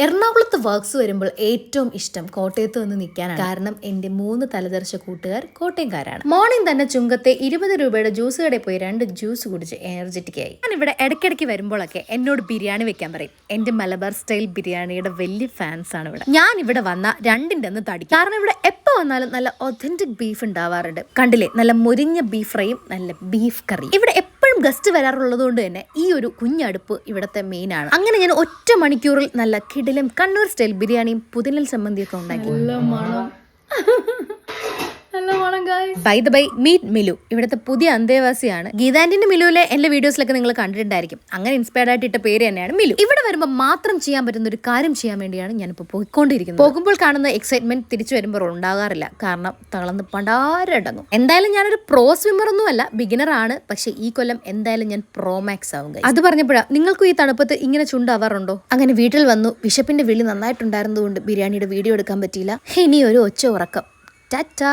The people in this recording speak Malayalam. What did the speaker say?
എറണാകുളത്ത് വർക്ക്സ് വരുമ്പോൾ ഏറ്റവും ഇഷ്ടം കോട്ടയത്ത് വന്ന് നിൽക്കാനാണ്. കാരണം എന്റെ 3 തലതെറിച്ച കൂട്ടുകാർ കോട്ടയംകാരാണ്. മോർണിംഗ് തന്നെ ചുങ്കത്തെ 20 രൂപയുടെ ജ്യൂസ് കടയിൽ പോയി 2 ജ്യൂസ് കുടിച്ച് എനർജറ്റിക് ആയി. ഞാൻ ഇവിടെ ഇടയ്ക്കിടയ്ക്ക് വരുമ്പോഴൊക്കെ എന്നോട് ബിരിയാണി വെക്കാൻ പറയും. എന്റെ മലബാർ സ്റ്റൈൽ ബിരിയാണിയുടെ വലിയ ഫാൻസ് ആണ് ഇവിടെ. ഞാൻ ഇവിടെ വന്ന 2ന്റെ അന്ന് തടിക്കും. കാരണം ഇവിടെ എപ്പോ വന്നാലും നല്ല ഒതന്റിക് ബീഫ് ഉണ്ടാവാറുണ്ട്. കണ്ടില്ലേ, നല്ല മുരിഞ്ഞ ബീഫ് ഫ്രൈയും നല്ല ബീഫ് കറി. ഇവിടെ എപ്പോഴും ഗസ്റ്റ് വരാറുള്ളത് കൊണ്ട് തന്നെ ഈ ഒരു കുഞ്ഞടുപ്പ് ഇവിടത്തെ മെയിൻ ആണ്. അങ്ങനെ ഞാൻ ഒറ്റ മണിക്കൂറിൽ നല്ല കിടിലം കണ്ണൂർ സ്റ്റൈൽ ബിരിയാണിയും പുതിനൽ ചമ്മന്തിയൊക്കെ ഉണ്ടാക്കി. By the by, meet Milu ഇവിടുത്തെ പുതിയ അന്തേവാസിയാണ്. ഗീതാന്റിന്റെ മിലുവിലെ എന്റെ വീഡിയോസിലൊക്കെ നിങ്ങൾ കണ്ടിട്ടുണ്ടായിരിക്കും. അങ്ങനെ ഇൻസ്പയർഡ് ആയിട്ട് ഇട്ട പേര് തന്നെയാണ് മിലു. ഇവിടെ വരുമ്പോൾ മാത്രം ചെയ്യാൻ പറ്റുന്ന ഒരു കാര്യം ചെയ്യാൻ വേണ്ടിയാണ് ഞാനിപ്പോൾ പോയിക്കൊണ്ടിരിക്കുന്നത്. പോകുമ്പോൾ കാണുന്ന എക്സൈറ്റ്മെന്റ് തിരിച്ചു വരുമ്പോൾ ഉണ്ടാകാറില്ല. കാരണം തളർന്ന് പണ്ടാരടങ്ങും. എന്തായാലും ഞാനൊരു പ്രോ സ്വിമ്മർ ഒന്നും അല്ല, ബിഗിനർ ആണ്. പക്ഷെ ഈ കൊല്ലം എന്തായാലും ഞാൻ പ്രോ മാക്സ് ആവും. അത് പറഞ്ഞപ്പോഴാണ്, നിങ്ങൾക്കും ഈ തണുപ്പത്ത് ഇങ്ങനെ ചുണ്ടാവാറുണ്ടോ? അങ്ങനെ വീട്ടിൽ വന്നു. വിശപ്പിന്റെ വിളി നന്നായിട്ടുണ്ടായിരുന്നതുകൊണ്ട് ബിരിയാണിയുടെ വീഡിയോ എടുക്കാൻ പറ്റിയില്ല. ഇനി ഒരു ഒച്ച ഉറക്കം. ടാറ്റാ.